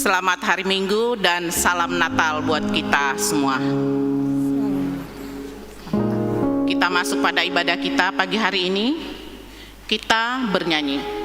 Selamat hari Minggu dan salam Natal buat kita semua. Kita masuk pada ibadah kita pagi hari ini. Kita bernyanyi.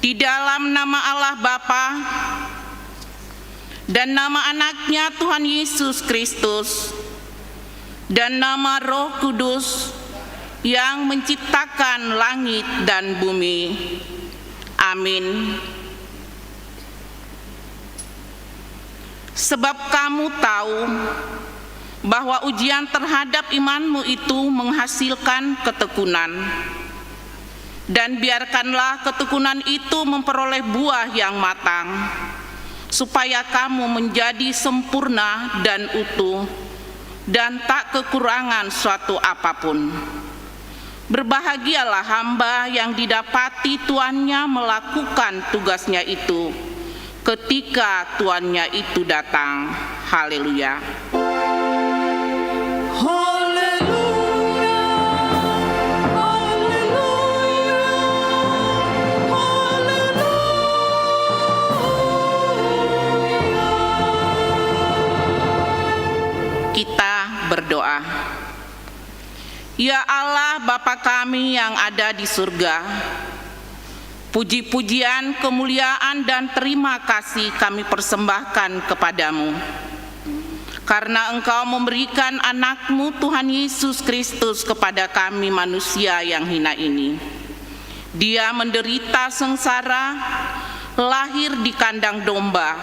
Di dalam nama Allah Bapa dan nama anaknya Tuhan Yesus Kristus dan nama Roh Kudus yang menciptakan langit dan bumi. Amin. Sebab kamu tahu bahwa ujian terhadap imanmu itu menghasilkan ketekunan. Dan biarkanlah ketekunan itu memperoleh buah yang matang, supaya kamu menjadi sempurna dan utuh, dan tak kekurangan suatu apapun. Berbahagialah hamba yang didapati tuannya melakukan tugasnya itu, ketika tuannya itu datang. Haleluya. Kita berdoa. Ya Allah Bapa kami yang ada di surga, puji-pujian, kemuliaan, dan terima kasih kami persembahkan kepadamu, karena Engkau memberikan anak-Mu Tuhan Yesus Kristus kepada kami manusia yang hina ini. Dia menderita sengsara, lahir di kandang domba,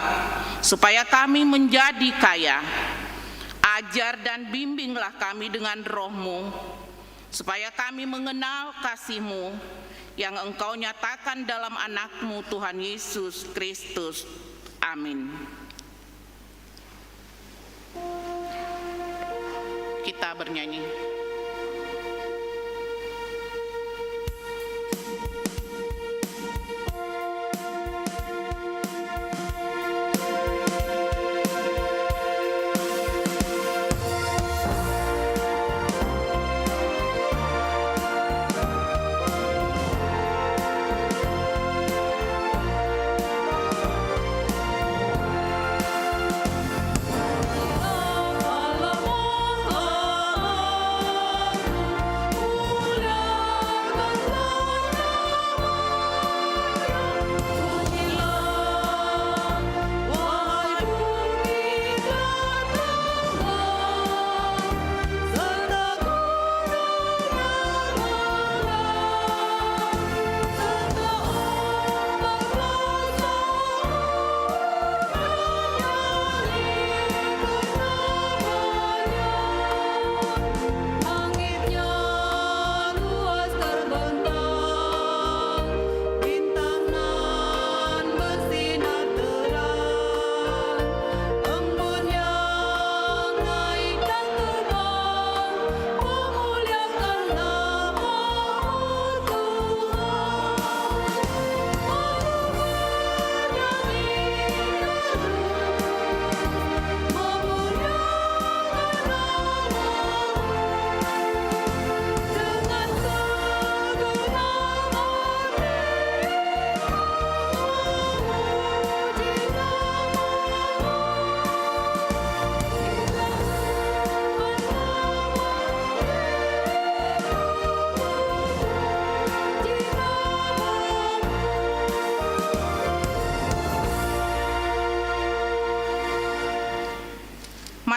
supaya kami menjadi kaya. Ajar dan bimbinglah kami dengan Roh-Mu, supaya kami mengenal kasih-Mu yang Engkau nyatakan dalam anak-Mu Tuhan Yesus Kristus. Amin. Kita bernyanyi.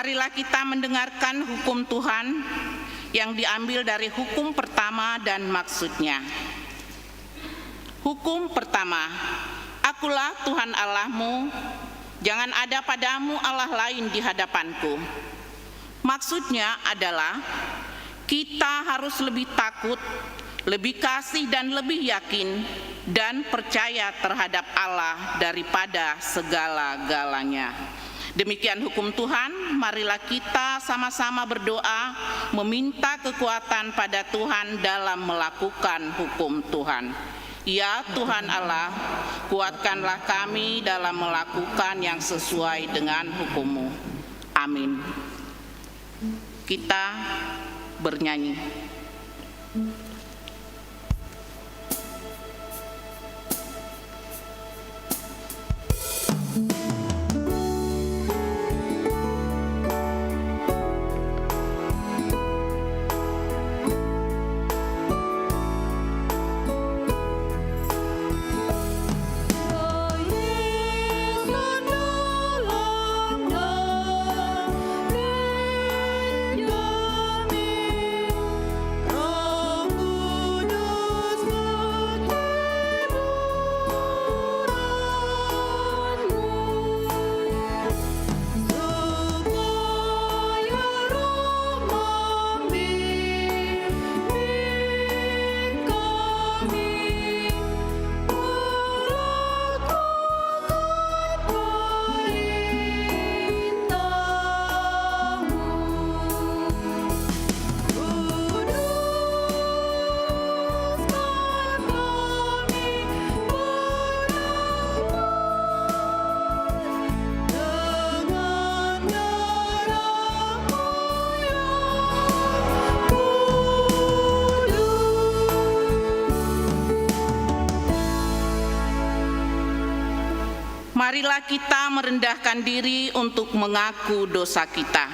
Marilah kita mendengarkan hukum Tuhan yang diambil dari hukum pertama dan maksudnya. Hukum pertama, Akulah Tuhan Allahmu, jangan ada padamu Allah lain di hadapanku. Maksudnya adalah kita harus lebih takut, lebih kasih dan lebih yakin dan percaya terhadap Allah daripada segala-galanya. Demikian hukum Tuhan, marilah kita sama-sama berdoa meminta kekuatan pada Tuhan dalam melakukan hukum Tuhan. Ya Tuhan Allah, kuatkanlah kami dalam melakukan yang sesuai dengan hukum-Mu. Amin. Kita bernyanyi. Marilah kita merendahkan diri untuk mengaku dosa kita.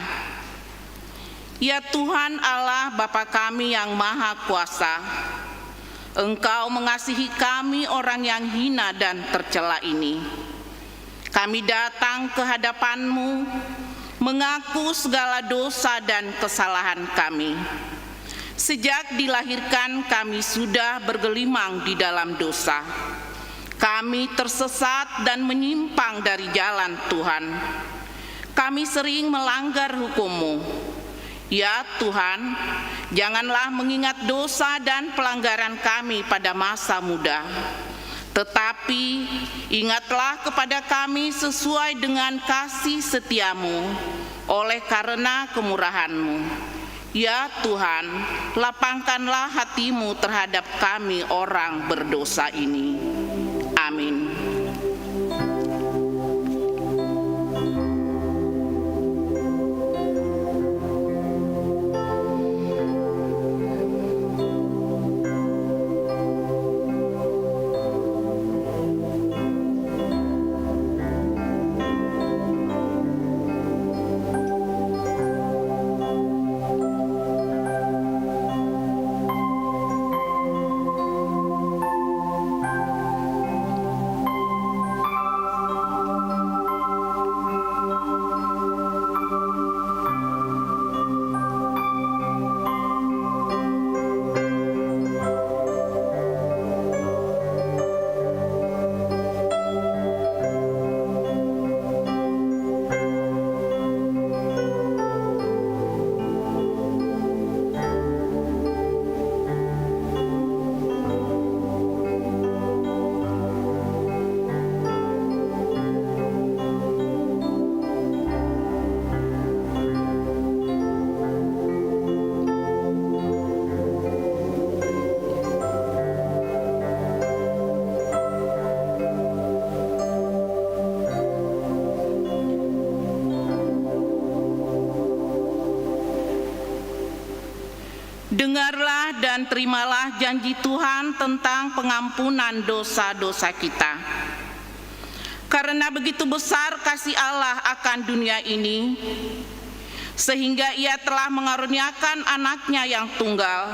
Ya Tuhan Allah Bapa kami yang Maha Kuasa, Engkau mengasihi kami orang yang hina dan tercela ini. Kami datang ke hadapan-Mu, mengaku segala dosa dan kesalahan kami. Sejak dilahirkan kami sudah bergelimang di dalam dosa. Kami tersesat dan menyimpang dari jalan Tuhan. Kami sering melanggar hukum-Mu. Ya Tuhan, janganlah mengingat dosa dan pelanggaran kami pada masa muda. Tetapi ingatlah kepada kami sesuai dengan kasih setia-Mu oleh karena kemurahan-Mu. Ya Tuhan, lapangkanlah hati-Mu terhadap kami orang berdosa ini. Amin. Dengarlah dan terimalah janji Tuhan tentang pengampunan dosa-dosa kita. Karena begitu besar kasih Allah akan dunia ini, sehingga Ia telah mengaruniakan anaknya yang tunggal,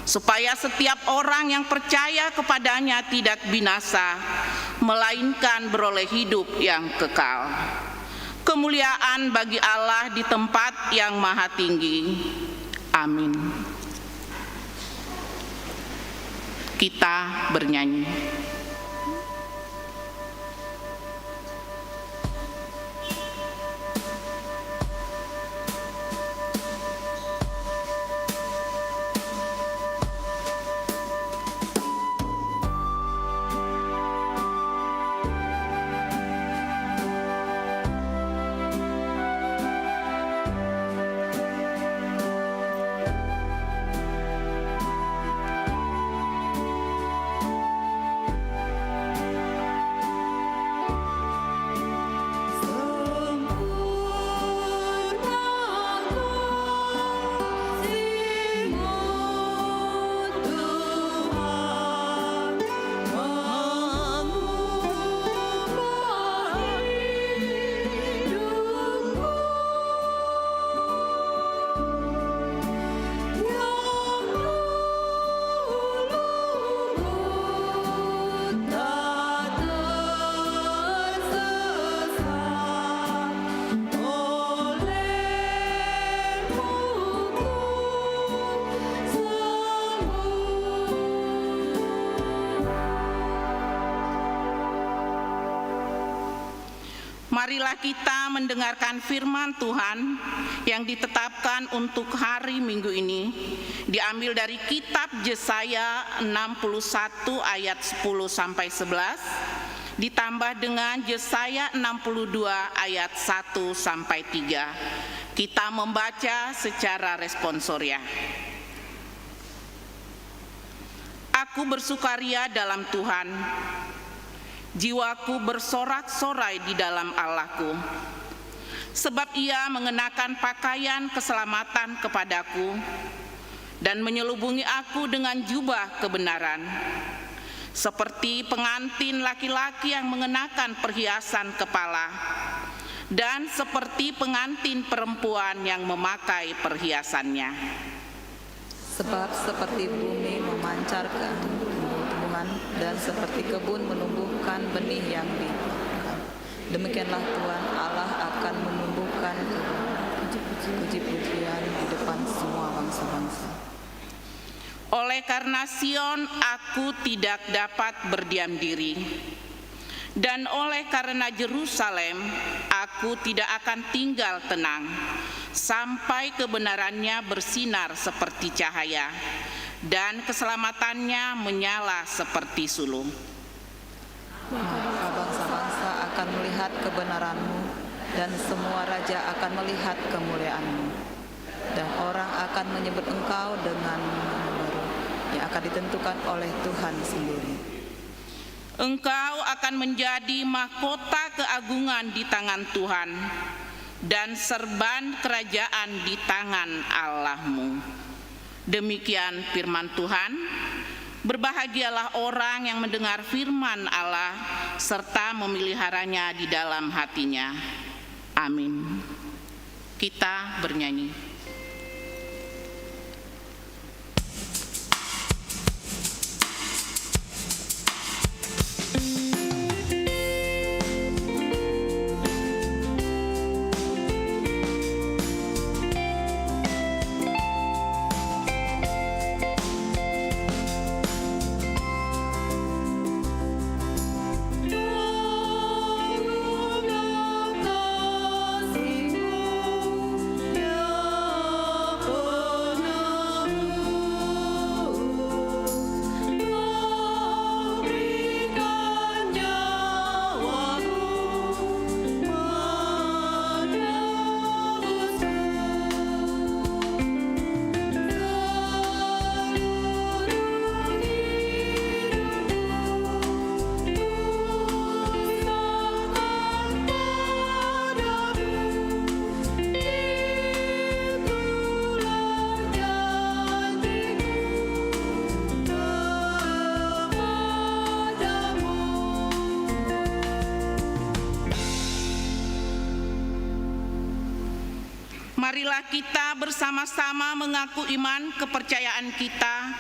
supaya setiap orang yang percaya kepadanya tidak binasa, melainkan beroleh hidup yang kekal. Kemuliaan bagi Allah di tempat yang maha tinggi. Amin. Kita bernyanyi. Marilah kita mendengarkan firman Tuhan yang ditetapkan untuk hari Minggu ini, diambil dari kitab Yesaya 61 ayat 10-11, ditambah dengan Yesaya 62 ayat 1-3. Kita membaca secara responsoria. Aku bersukaria dalam Tuhan, jiwaku bersorak-sorai di dalam Allahku, sebab Ia mengenakan pakaian keselamatan kepadaku dan menyelubungi aku dengan jubah kebenaran, seperti pengantin laki-laki yang mengenakan perhiasan kepala, dan seperti pengantin perempuan yang memakai perhiasannya. Sebab seperti bumi memancarkan tumbuhan dan seperti kebun menumbuhkan benih yang dibuahkan, demikianlah Tuhan Allah akan menumbuhkan puji-pujian di depan semua bangsa-bangsa. Oleh karena Sion aku tidak dapat berdiam diri, dan oleh karena Yerusalem aku tidak akan tinggal tenang, sampai kebenarannya bersinar seperti cahaya, dan keselamatannya menyala seperti sulung. Maka bangsa-bangsa akan melihat kebenaran-Mu, dan semua raja akan melihat kemuliaan-Mu, dan orang akan menyebut Engkau dengan nama baru yang akan ditentukan oleh Tuhan sendiri. Engkau akan menjadi mahkota keagungan di tangan Tuhan, dan serban kerajaan di tangan Allah-Mu. Demikian firman Tuhan. Berbahagialah orang yang mendengar firman Allah serta memeliharanya di dalam hatinya. Amin. Kita bernyanyi. Marilah kita bersama-sama mengaku iman kepercayaan kita,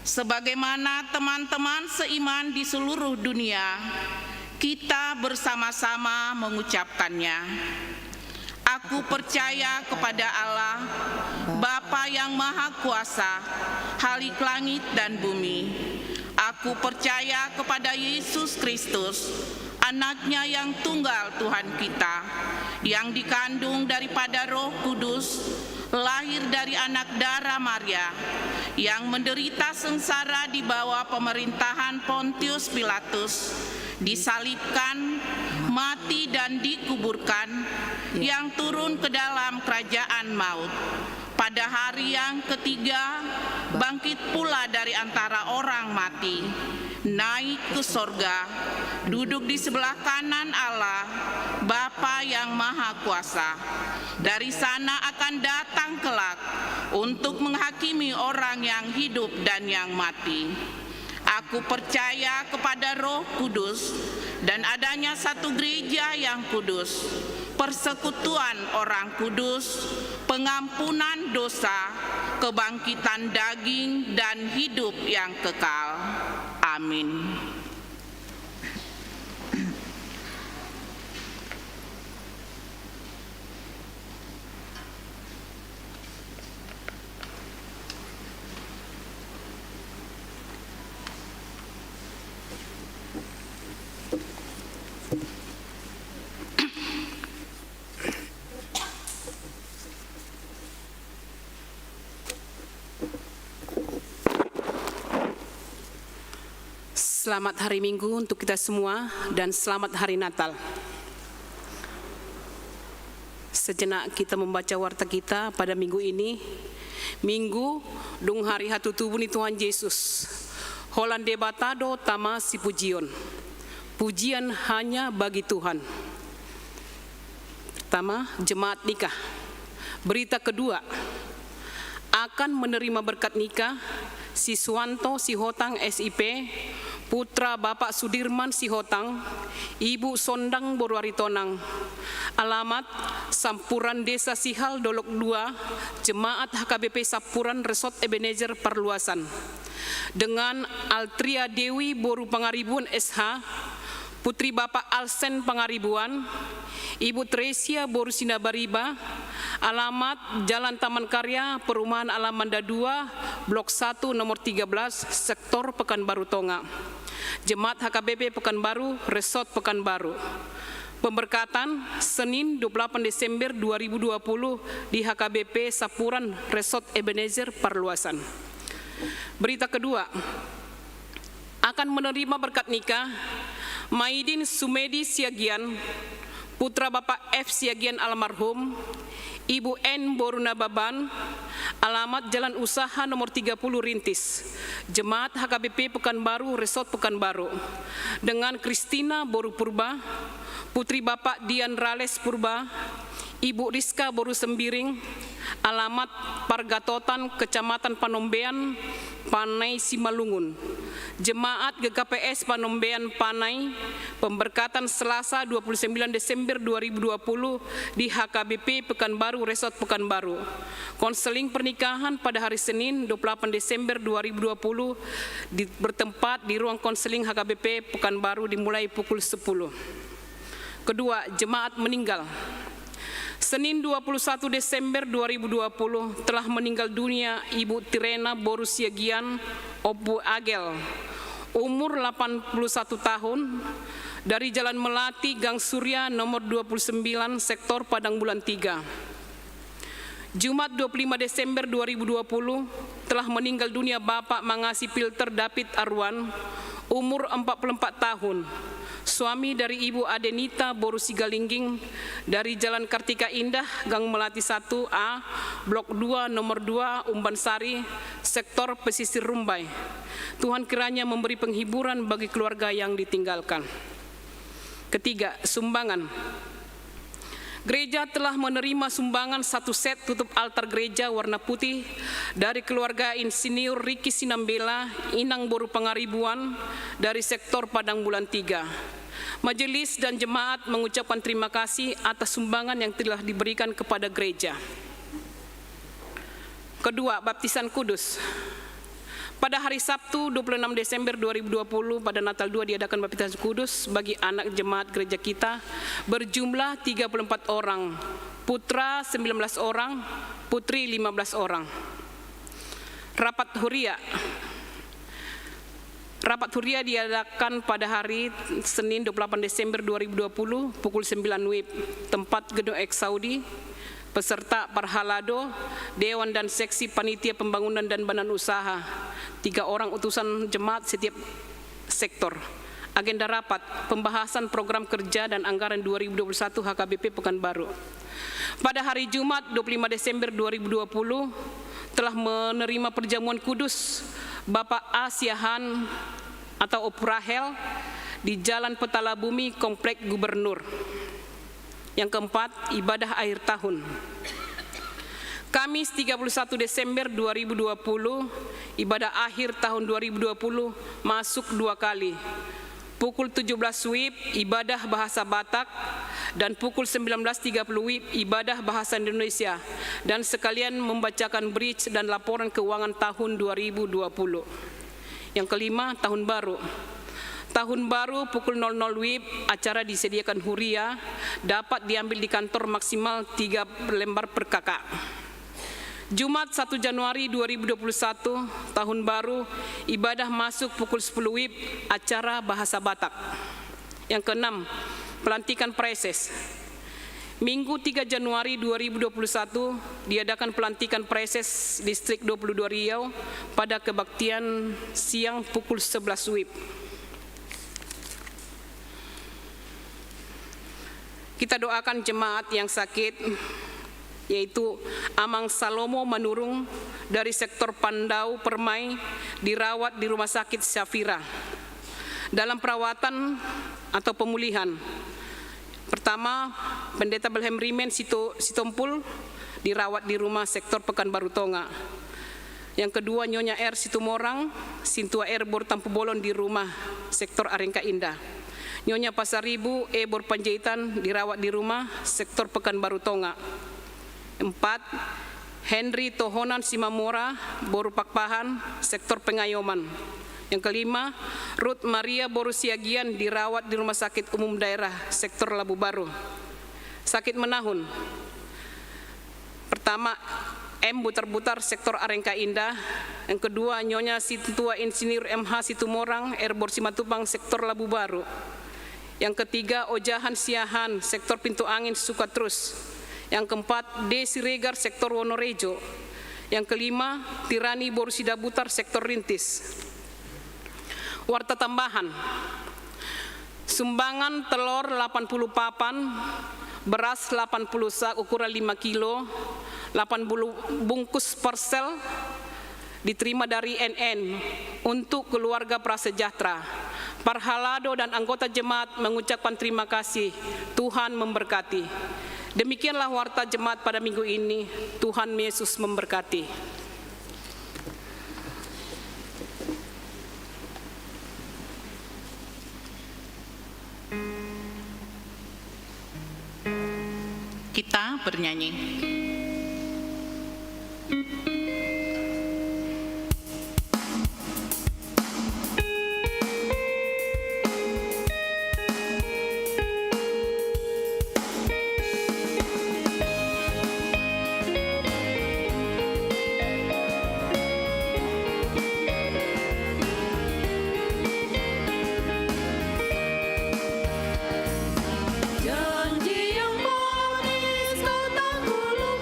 sebagaimana teman-teman seiman di seluruh dunia. Kita bersama-sama mengucapkannya. Aku percaya kepada Allah, Bapa yang Maha Kuasa, Khalik langit dan bumi. Aku percaya kepada Yesus Kristus, Anaknya yang tunggal Tuhan kita, yang dikandung daripada Roh Kudus, lahir dari anak darah Maria, yang menderita sengsara di bawah pemerintahan Pontius Pilatus, disalibkan, mati dan dikuburkan, yang turun ke dalam kerajaan maut. Pada hari yang ketiga, bangkit pula dari antara orang mati, naik ke sorga, duduk di sebelah kanan Allah, Bapa yang Maha Kuasa. Dari sana akan datang kelak untuk menghakimi orang yang hidup dan yang mati. Aku percaya kepada Roh Kudus dan adanya satu gereja yang kudus, persekutuan orang kudus, pengampunan dosa, kebangkitan daging, dan hidup yang kekal. Amin. Selamat hari Minggu untuk kita semua dan selamat hari Natal. Sejenak kita membaca warta kita pada minggu ini. Minggu dung hari hatutubun Tuhan Yesus. Holan debatado tama si pujian. Pujian hanya bagi Tuhan. Pertama, jemaat nikah. Berita kedua, akan menerima berkat nikah Siswanto Sihotang SIP, putra Bapak Sudirman Sihotang, Ibu Sondang Borwaritonang. Alamat Sampuran Desa Sihal Dolok 2, Jemaat HKBP Sapuran Resort Ebenezer Perluasan. Dengan Altria Dewi Boru Pangaribuan SH, Putri Bapak Alsen Pangaribuan, Ibu Tresia Boru Sinabariba. Alamat Jalan Taman Karya, Perumahan Alamanda 2, Blok 1 nomor 13, Sektor Pekanbaru Tonga. Jemaat HKBP Pekanbaru, Resort Pekanbaru. Pemberkatan Senin 28 Desember 2020 di HKBP Sapuran Resort Ebenezer Perluasan. Berita kedua, akan menerima berkat nikah Maidin Sumedi Siagian, putra Bapak F. Siagian almarhum, Ibu N. Boruna Baban. Alamat Jalan Usaha nomor 30 Rintis, Jemaat HKBP Pekanbaru Resort Pekanbaru. Dengan Kristina Boru Purba, Putri Bapak Dian Rales Purba, Ibu Rizka Boru Sembiring. Alamat Pargatotan Kecamatan Panombean, Panai Simalungun. Jemaat GKPS Panombean Panai. Pemberkatan Selasa 29 Desember 2020 di HKBP Pekanbaru Resort Pekanbaru. Konseling pernikahan pada hari Senin 28 Desember 2020 bertempat di ruang konseling HKBP Pekanbaru dimulai pukul 10. Kedua, jemaat meninggal. Senin 21 Desember 2020 telah meninggal dunia Ibu Tirena Boru Siagian Obu Agel, umur 81 tahun, dari Jalan Melati Gang Surya nomor 29 Sektor Padang Bulan 3. Jumat 25 Desember 2020 telah meninggal dunia Bapak Mangasi Pilter David Arwan, umur 44 tahun, suami dari Ibu Adenita Boru Sigalingging, dari Jalan Kartika Indah Gang Melati 1A, Blok 2 nomor 2 Umbansari, Sektor Pesisir Rumbai. Tuhan kiranya memberi penghiburan bagi keluarga yang ditinggalkan. Ketiga, sumbangan. Gereja telah menerima sumbangan 1 set tutup altar gereja warna putih dari keluarga Insinyur Riki Sinambela, Inang Boru Pangaribuan, dari Sektor Padang Bulan 3. Majelis dan jemaat mengucapkan terima kasih atas sumbangan yang telah diberikan kepada gereja. Kedua, baptisan kudus. Pada hari Sabtu 26 Desember 2020 pada Natal 2 diadakan baptisan kudus bagi anak jemaat gereja kita berjumlah 34 orang, putra 19 orang, putri 15 orang. Rapat Huria diadakan pada hari Senin 28 Desember 2020 pukul 9 WIB, tempat Gedung Eksaudi. Peserta Parhalado, Dewan dan Seksi Panitia Pembangunan dan Badan Usaha, 3 orang utusan jemaat setiap sektor. Agenda rapat, pembahasan program kerja dan anggaran 2021 HKBP Pekanbaru. Pada hari Jumat 25 Desember 2020 telah menerima perjamuan kudus Bapak Asiahan atau Oprahel di Jalan Petala Bumi, Komplek Gubernur. Yang keempat, ibadah akhir tahun. Kamis 31 Desember 2020, ibadah akhir tahun 2020 masuk 2 kali. Pukul 17 WIB, ibadah bahasa Batak, dan pukul 19.30 WIB, ibadah bahasa Indonesia, dan sekalian membacakan bridge dan laporan keuangan tahun 2020. Yang kelima, tahun baru. Tahun baru pukul 00 WIB, acara disediakan Huria, dapat diambil di kantor maksimal 3 lembar per kakak. Jumat 1 Januari 2021, tahun baru, ibadah masuk pukul 10 WIB, acara bahasa Batak. Yang keenam, pelantikan preses. Minggu 3 Januari 2021, diadakan pelantikan preses Distrik 22 Riau pada kebaktian siang pukul 11 WIB. Kita doakan jemaat yang sakit, yaitu Amang Salomo Manurung dari sektor Pandau Permai, dirawat di Rumah Sakit Syafira dalam perawatan atau pemulihan. Pertama, Pendeta Belhem Rimen Sitompul dirawat di Rumah Sektor Pekanbaru Tonga. Yang kedua, Nyonya R Situmorang Sintua R Bor Tampu Bolon di Rumah Sektor Arengka Indah. Nyonya Pasaribu Bor Panjaitan dirawat di Rumah Sektor Pekanbaru Tonga. 4. Henry Tohonan Simamora Boru Pakpahan Sektor Pengayoman. Yang kelima, Ruth Maria Boru Siagian dirawat di Rumah Sakit Umum Daerah Sektor Labu Baru. Sakit menahun. Pertama, M Butar-Butar Sektor Arengka Indah. Yang kedua, Nyonya Sintua Insinyur MH Situmorang Erbor Simatupang Sektor Labu Baru. Yang ketiga, Ojahan Siahan Sektor Pintu Angin Sukatrus. Yang keempat, D Siregar Sektor Wonorejo. Yang kelima, Tirani Borsida Butar Sektor Rintis. Warta tambahan, sumbangan telur 80 papan, beras 80 sak ukuran 5 kilo, 80 bungkus persel diterima dari NN untuk keluarga prasejahtera. Parhalado dan anggota jemaat mengucapkan terima kasih. Tuhan memberkati. Demikianlah warta jemaat pada minggu ini. Tuhan Yesus memberkati. Kita bernyanyi. Janji yang manis kau tak ku lupa.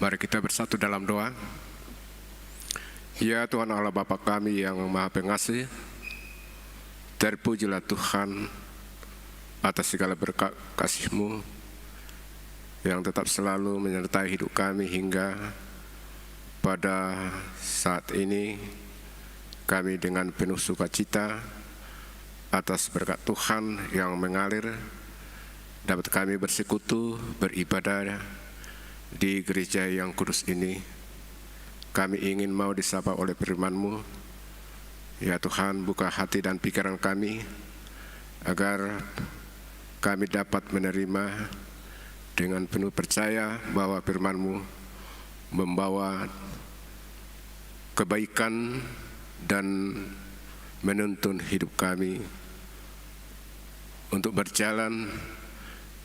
Mari kita bersatu dalam doa. Ya Tuhan Allah Bapa kami yang Maha Pengasih, terpujilah Tuhan atas segala berkat kasih-Mu yang tetap selalu menyertai hidup kami hingga pada saat ini. Kami dengan penuh sukacita atas berkat Tuhan yang mengalir, dapat kami bersekutu, beribadah di gereja yang kudus ini. Kami ingin mau disapa oleh firman-Mu. Ya Tuhan, buka hati dan pikiran kami agar kami dapat menerima dengan penuh percaya bahwa firman-Mu membawa kebaikan dan menuntun hidup kami untuk berjalan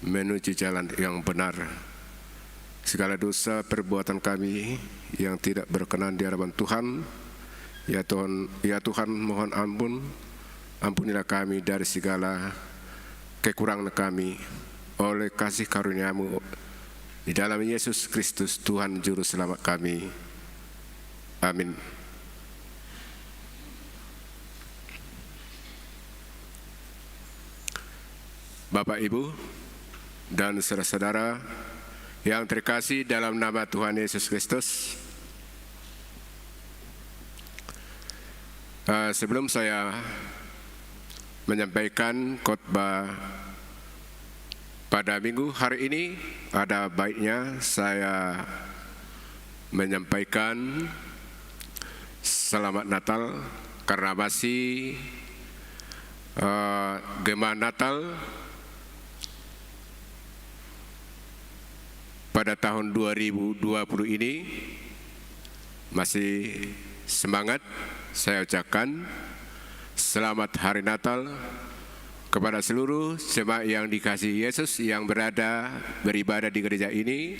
menuju jalan yang benar. Segala dosa perbuatan kami yang tidak berkenan di hadapan Tuhan, ya Tuhan mohon ampun, ampunilah kami dari segala kekurangan kami oleh kasih karunia-Mu di dalam Yesus Kristus Tuhan Juru Selamat kami. Amin. Bapak, Ibu, dan saudara-saudara yang terkasih dalam nama Tuhan Yesus Kristus, sebelum saya menyampaikan khotbah pada minggu hari ini, ada baiknya saya menyampaikan Selamat Natal karena masih Gema Natal pada tahun 2020 ini. Masih semangat saya ucapkan Selamat Hari Natal kepada seluruh jemaat yang dikasihi Yesus yang beribadah di gereja ini,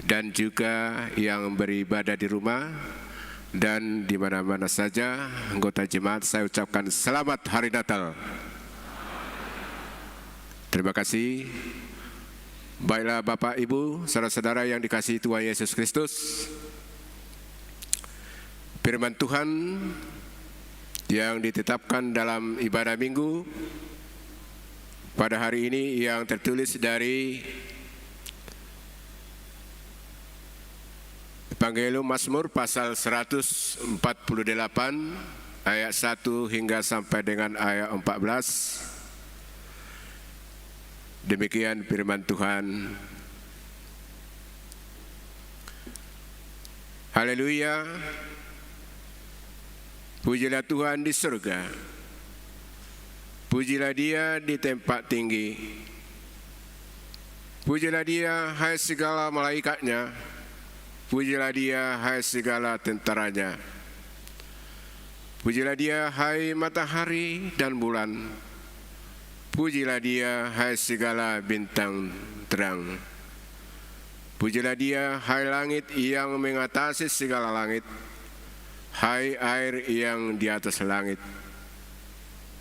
dan juga yang beribadah di rumah dan di mana-mana saja anggota jemaat. Saya ucapkan Selamat Hari Natal. Terima kasih. Baiklah Bapak, Ibu, saudara-saudara yang dikasihi Tuhan Yesus Kristus, firman Tuhan yang ditetapkan dalam ibadah minggu pada hari ini yang tertulis dari Evangelium Mazmur pasal 148 ayat 1 hingga sampai dengan ayat 14. Demikian firman Tuhan. Haleluya. Pujilah Tuhan di surga. Pujilah Dia di tempat tinggi. Pujilah Dia, hai segala malaikatnya. Pujilah Dia, hai segala tentaranya. Pujilah Dia, hai matahari dan bulan. Pujilah Dia, hai segala bintang terang. Pujilah Dia, hai langit yang mengatasi segala langit, hai air yang di atas langit.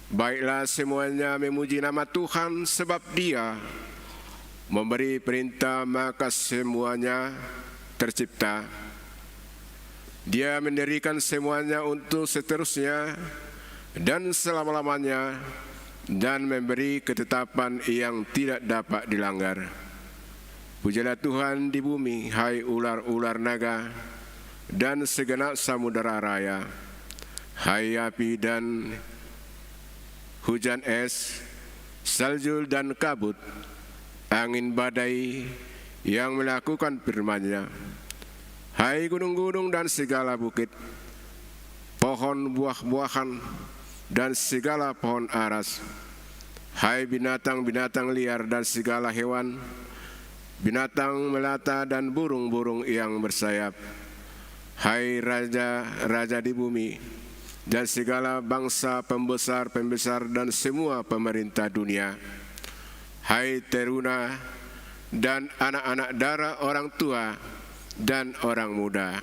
Baiklah semuanya memuji nama Tuhan, sebab Dia memberi perintah maka semuanya tercipta. Dia mendirikan semuanya untuk seterusnya dan selama-lamanya, dan memberi ketetapan yang tidak dapat dilanggar. Pujilah Tuhan di bumi, hai ular-ular naga dan segenap samudera raya, hai api dan hujan es, salju dan kabut, angin badai yang melakukan firman-Nya, hai gunung-gunung dan segala bukit, pohon buah-buahan dan segala pohon aras, hai binatang-binatang liar dan segala hewan, binatang melata dan burung-burung yang bersayap, hai raja-raja di bumi dan segala bangsa pembesar-pembesar dan semua pemerintah dunia, hai teruna dan anak-anak dara orang tua dan orang muda.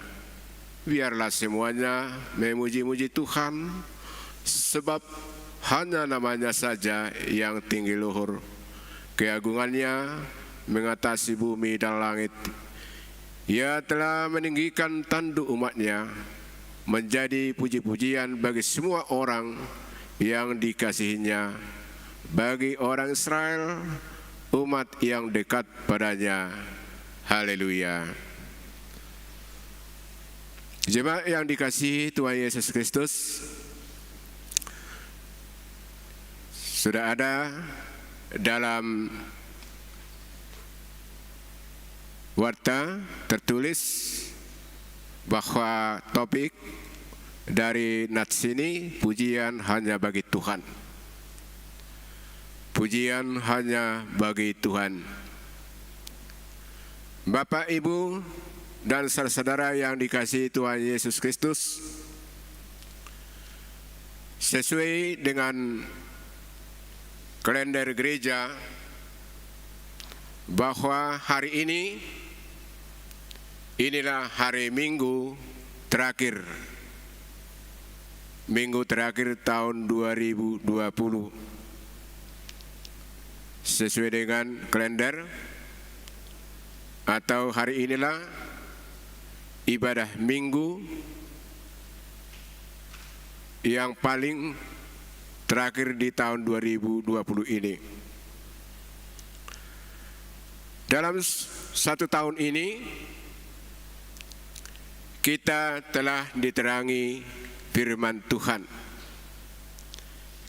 Biarlah semuanya memuji-muji Tuhan, sebab hanya namanya saja yang tinggi luhur. Keagungannya mengatasi bumi dan langit. Ia telah meninggikan tanduk umatnya menjadi puji-pujian bagi semua orang yang dikasihinya, bagi orang Israel, umat yang dekat padanya. Haleluya. Jemaat yang dikasihi Tuhan Yesus Kristus, sudah ada dalam warta tertulis bahwa topik dari nats ini pujian hanya bagi Tuhan. Pujian hanya bagi Tuhan. Bapak, Ibu, dan saudara-saudara yang dikasihi Tuhan Yesus Kristus, sesuai dengan kalender gereja bahwa hari ini inilah hari Minggu terakhir tahun 2020. Sesuai dengan kalender atau hari inilah ibadah Minggu yang paling terakhir di tahun 2020 ini. Dalam satu tahun ini kita telah diterangi firman Tuhan.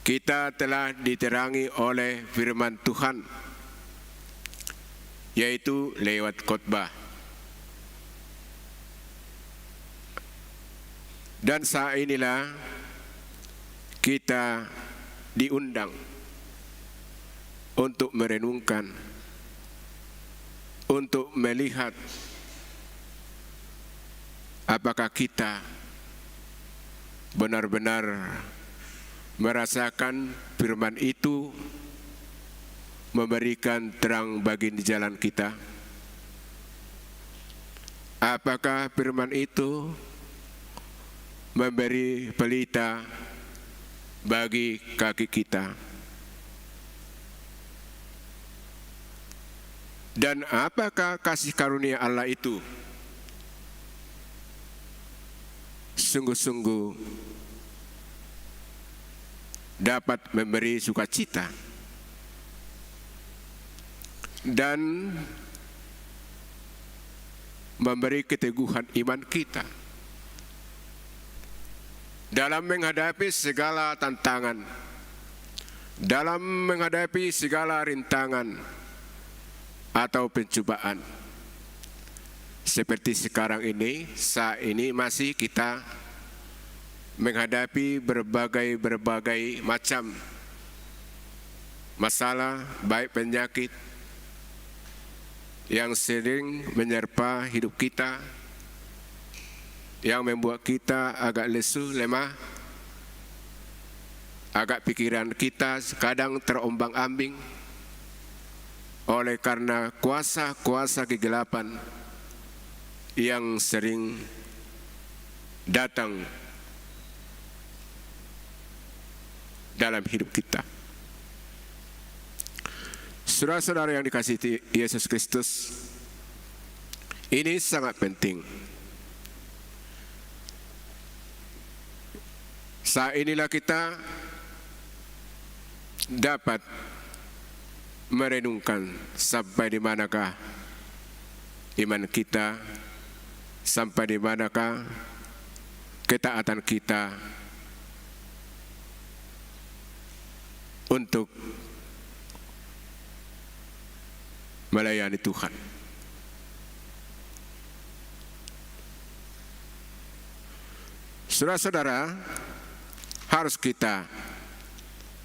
Kita telah diterangi oleh firman Tuhan, yaitu lewat khotbah. Dan saat inilah kita diundang untuk merenungkan, untuk melihat apakah kita benar-benar merasakan firman itu memberikan terang bagi jalan kita. Apakah firman itu memberi pelita bagi kaki kita? Dan apakah kasih karunia Allah itu sungguh-sungguh dapat memberi sukacita dan memberi keteguhan iman kita dalam menghadapi segala tantangan, dalam menghadapi segala rintangan atau pencobaan. Seperti sekarang ini, saat ini masih kita menghadapi berbagai macam masalah, baik penyakit yang sering menyerpa hidup kita, yang membuat kita agak lesu, lemah, agak pikiran kita kadang terombang-ambing oleh karena kuasa-kuasa kegelapan yang sering datang dalam hidup kita. Saudara-saudara yang dikasihi Yesus Kristus, ini sangat penting. Saat inilah kita dapat merenungkan sampai di manakah iman kita, sampai di manakah ketaatan kita untuk melayani Tuhan. Saudara-saudara, harus kita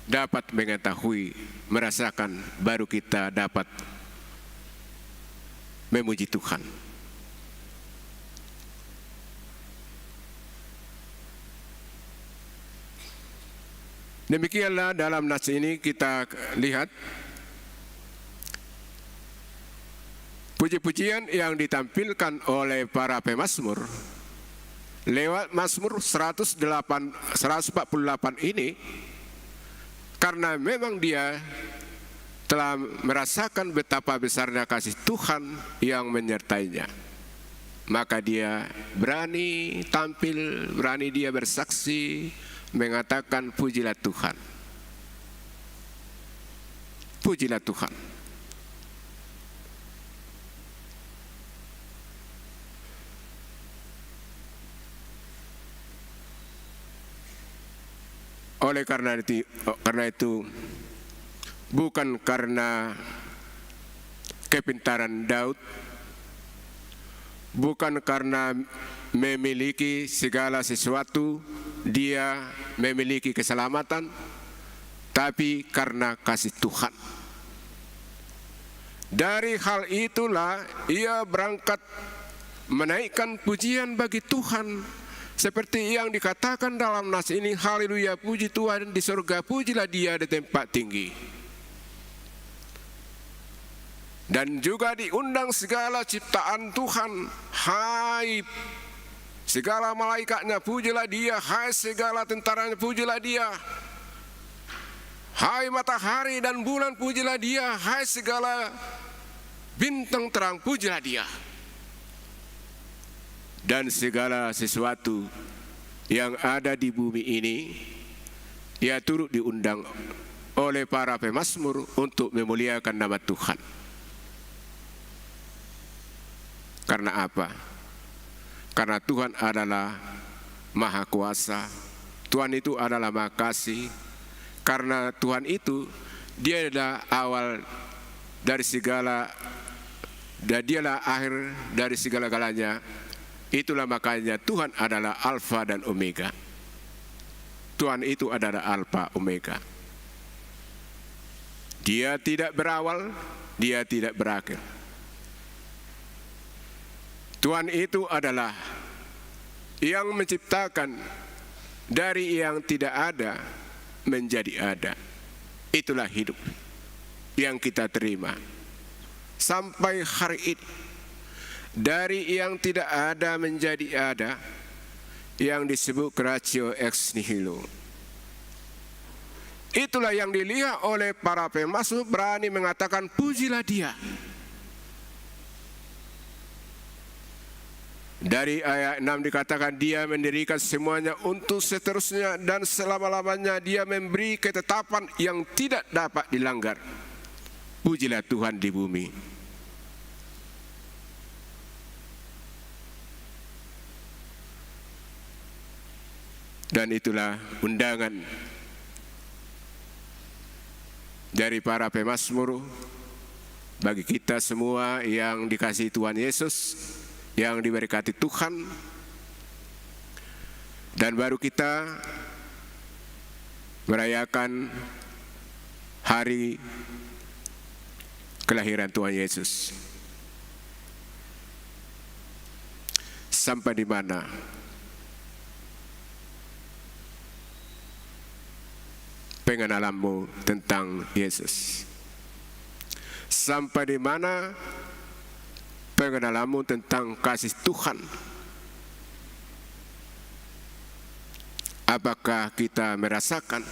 dapat mengetahui, merasakan, baru kita dapat memuji Tuhan. Demikianlah dalam nats ini kita lihat puji-pujian yang ditampilkan oleh para pemazmur lewat Mazmur 148 ini, karena memang dia telah merasakan betapa besarnya kasih Tuhan yang menyertainya. maka dia berani tampil, berani dia bersaksi, mengatakan pujilah Tuhan. Pujilah Tuhan. Oleh karena itu, bukan karena kepintaran Daud, bukan karena memiliki segala sesuatu dia memiliki keselamatan, tapi karena kasih Tuhan. Dari hal itulah ia berangkat menaikkan pujian bagi Tuhan. Seperti yang dikatakan dalam nas ini, haleluya, puji Tuhan di surga, pujilah dia di tempat tinggi. Dan juga diundang segala ciptaan Tuhan, hai segala malaikatnya pujilah dia, hai segala tentaranya pujilah dia, hai matahari dan bulan pujilah dia, hai segala bintang terang pujilah dia. Dan segala sesuatu yang ada di bumi ini, ia turut diundang oleh para pemazmur untuk memuliakan nama Tuhan. Karena apa? Karena Tuhan adalah Maha Kuasa, Tuhan itu adalah Maha Kasih. Karena Tuhan itu, dia adalah awal dari segala, dan dialah akhir dari segala-galanya. Itulah makanya Tuhan adalah Alfa dan Omega. Tuhan itu adalah Alfa Omega. Dia tidak berawal, dia tidak berakhir. Tuhan itu adalah yang menciptakan dari yang tidak ada menjadi ada. Itulah hidup yang kita terima sampai hari ini. Dari yang tidak ada menjadi ada, yang disebut ratio ex nihilo. Itulah yang dilihat oleh para pemazmur, berani mengatakan pujilah dia. Dari ayat 6 dikatakan dia mendirikan semuanya untuk seterusnya dan selama-lamanya, dia memberi ketetapan yang tidak dapat dilanggar. Pujilah Tuhan di bumi. Dan itulah undangan dari para pemazmur bagi kita semua yang dikasihi Tuhan Yesus, yang diberkati Tuhan. Dan baru kita merayakan hari kelahiran Tuhan Yesus. Sampai di mana pengenalanmu tentang Yesus? Sampai di mana pengenalanmu tentang kasih Tuhan? Apakah kita merasakan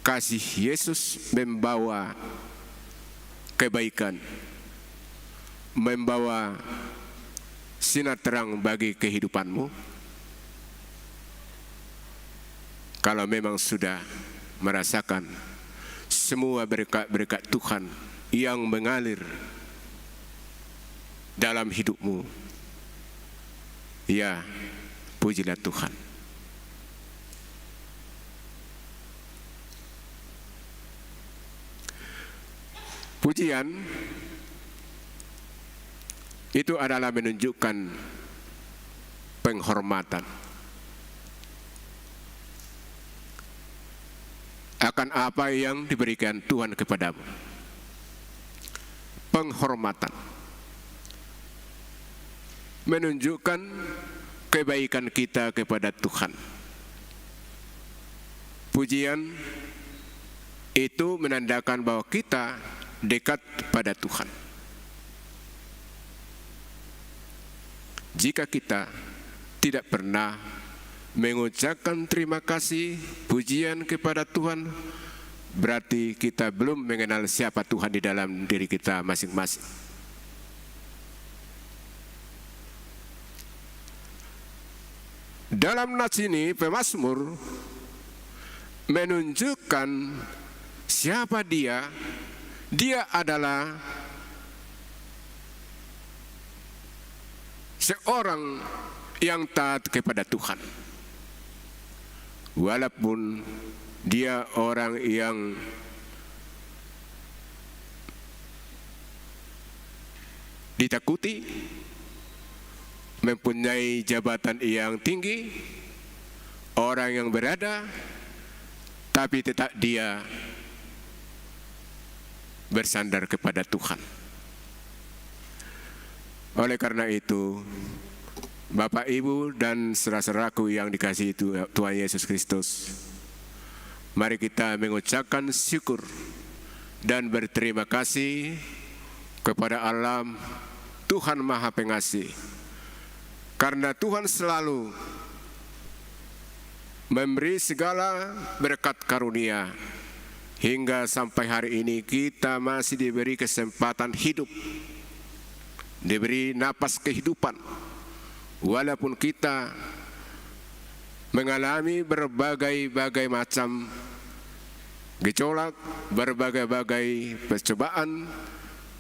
kasih Yesus membawa kebaikan, membawa sinar terang bagi kehidupanmu? Kalau memang sudah merasakan semua berkat-berkat Tuhan yang mengalir dalam hidupmu, ya, pujilah Tuhan. Pujian itu adalah menunjukkan penghormatan akan apa yang diberikan Tuhan kepadamu. Penghormatan menunjukkan kebaikan kita kepada Tuhan. Pujian itu menandakan bahwa kita dekat pada Tuhan. Jika kita tidak pernah mengucapkan terima kasih, pujian kepada Tuhan, berarti kita belum mengenal siapa Tuhan di dalam diri kita masing-masing. Dalam nas ini pemazmur menunjukkan siapa dia. Dia adalah seorang yang taat kepada Tuhan. Walaupun dia orang yang ditakuti, mempunyai jabatan yang tinggi, orang yang berada, tapi tetap dia bersandar kepada Tuhan. Oleh karena itu, Bapak, Ibu, dan saudara-saudaraku yang dikasihi Tuhan Yesus Kristus, mari kita mengucapkan syukur dan berterima kasih kepada Allah Tuhan Maha Pengasih, karena Tuhan selalu memberi segala berkat karunia hingga sampai hari ini kita masih diberi kesempatan hidup, diberi napas kehidupan, walaupun kita mengalami berbagai-bagai macam gejolak, berbagai-bagai percobaan,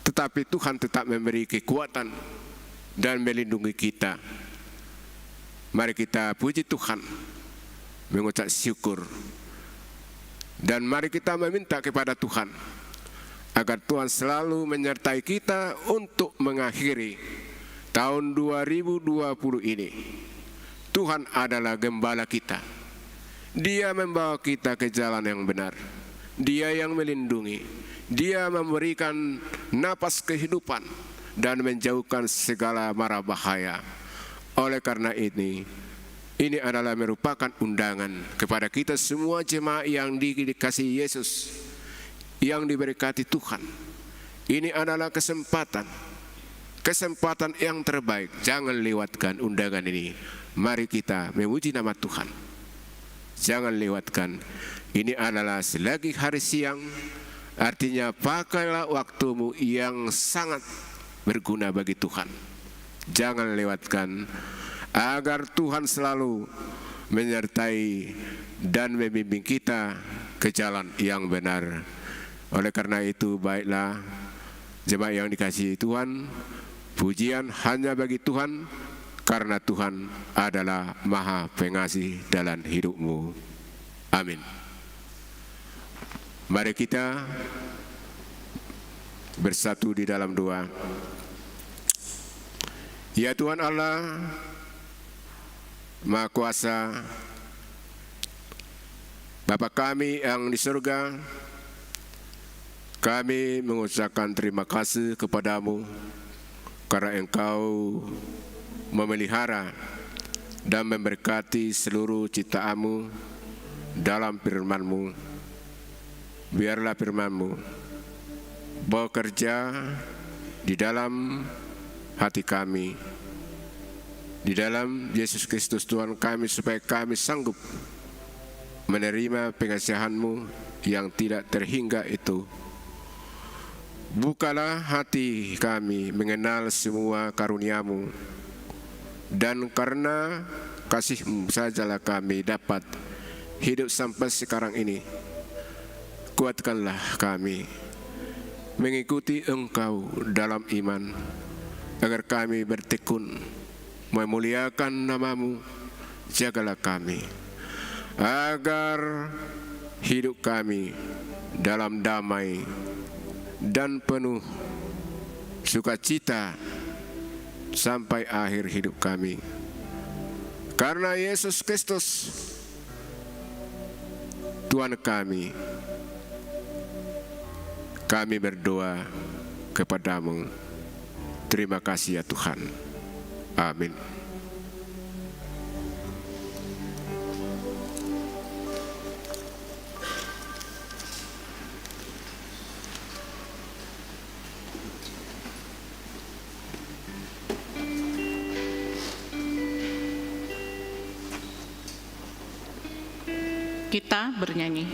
tetapi Tuhan tetap memberi kekuatan dan melindungi kita. Mari kita puji Tuhan, mengucap syukur, dan mari kita meminta kepada Tuhan agar Tuhan selalu menyertai kita untuk mengakhiri tahun 2020 ini. Tuhan adalah gembala kita. Dia membawa kita ke jalan yang benar. Dia yang melindungi. Dia memberikan napas kehidupan dan menjauhkan segala mara bahaya. Oleh karena ini adalah merupakan undangan kepada kita semua jemaat yang dikasihi Yesus, yang diberkati Tuhan. Ini adalah kesempatan yang terbaik. Jangan lewatkan undangan ini. Mari kita memuji nama Tuhan. Jangan lewatkan. Ini adalah selagi hari siang. Artinya pakailah waktumu yang sangat berguna bagi Tuhan. Jangan lewatkan, agar Tuhan selalu menyertai dan membimbing kita ke jalan yang benar. Oleh karena itu, baiklah jemaat yang dikasihi Tuhan, pujian hanya bagi Tuhan, karena Tuhan adalah Maha Pengasih dalam hidupmu. Amin. Mari kita bersatu di dalam doa. Ya Tuhan Allah Maha Kuasa, Bapa kami yang di surga, kami mengucapkan terima kasih kepadamu karena Engkau memelihara dan memberkati seluruh ciptaanmu dalam firman-Mu. Biarlah firman-Mu bekerja di dalam hati kami, di dalam Yesus Kristus Tuhan kami, supaya kami sanggup menerima pengasihan-Mu yang tidak terhingga itu. Bukalah hati kami mengenal semua karunia-Mu, dan karena kasih-Mu sajalah kami dapat hidup sampai sekarang ini. Kuatkanlah kami mengikuti Engkau dalam iman, agar kami bertekun memuliakan nama-Mu. Jagalah kami, agar hidup kami dalam damai dan penuh sukacita sampai akhir hidup kami. Karena Yesus Kristus Tuhan kami, kami berdoa kepadamu. Terima kasih ya Tuhan. Amin. Kita bernyanyi.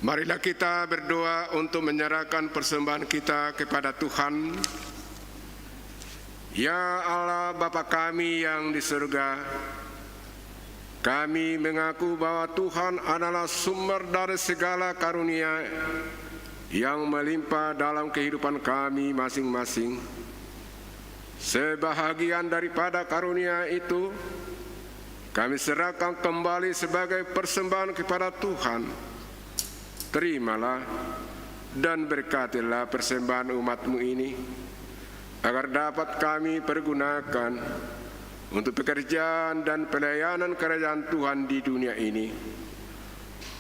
Marilah kita berdoa untuk menyerahkan persembahan kita kepada Tuhan. Ya Allah Bapa kami yang di surga, kami mengaku bahwa Tuhan adalah sumber dari segala karunia yang melimpah dalam kehidupan kami masing-masing. Sebahagian daripada karunia itu, kami serahkan kembali sebagai persembahan kepada Tuhan. Terimalah dan berkatilah persembahan umat-Mu ini, agar dapat kami pergunakan untuk pekerjaan dan pelayanan kerajaan Tuhan di dunia ini.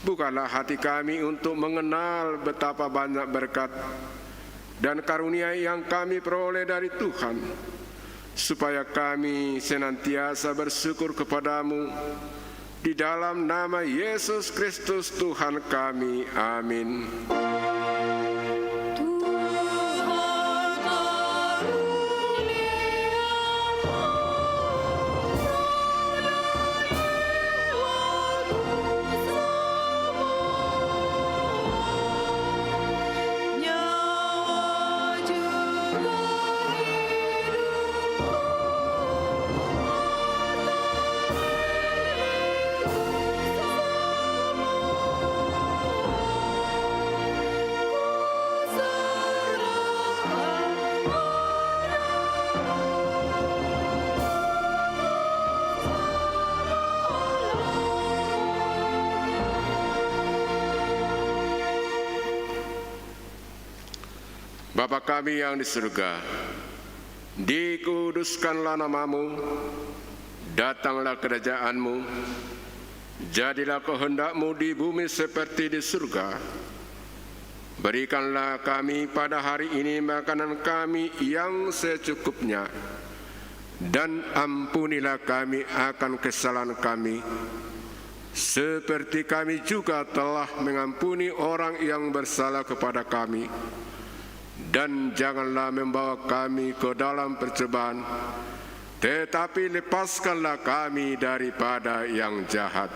Bukalah hati kami untuk mengenal betapa banyak berkat dan karunia yang kami peroleh dari Tuhan, supaya kami senantiasa bersyukur kepadamu. Di dalam nama Yesus Kristus Tuhan kami, amin. Bapa kami yang di surga, dikuduskanlah nama-Mu, datanglah kerajaan-Mu, jadilah kehendak-Mu di bumi seperti di surga. Berikanlah kami pada hari ini makanan kami yang secukupnya, dan ampunilah kami akan kesalahan kami, seperti kami juga telah mengampuni orang yang bersalah kepada kami. Dan janganlah membawa kami ke dalam percobaan, tetapi lepaskanlah kami daripada yang jahat.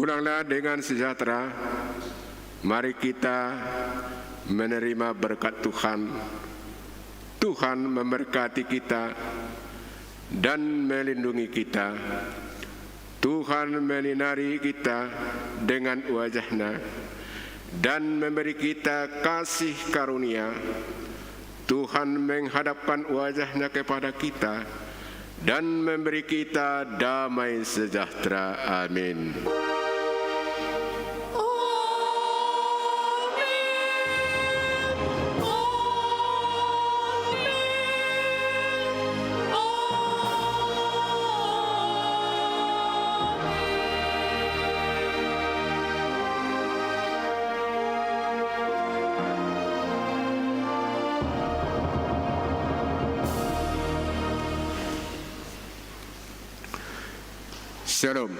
Pulanglah dengan sejahtera. Mari kita menerima berkat Tuhan. Tuhan memberkati kita dan melindungi kita. Tuhan menyinari kita dengan wajah-Nya dan memberi kita kasih karunia. Tuhan menghadapkan wajah-Nya kepada kita dan memberi kita damai sejahtera. Amin. Shalom.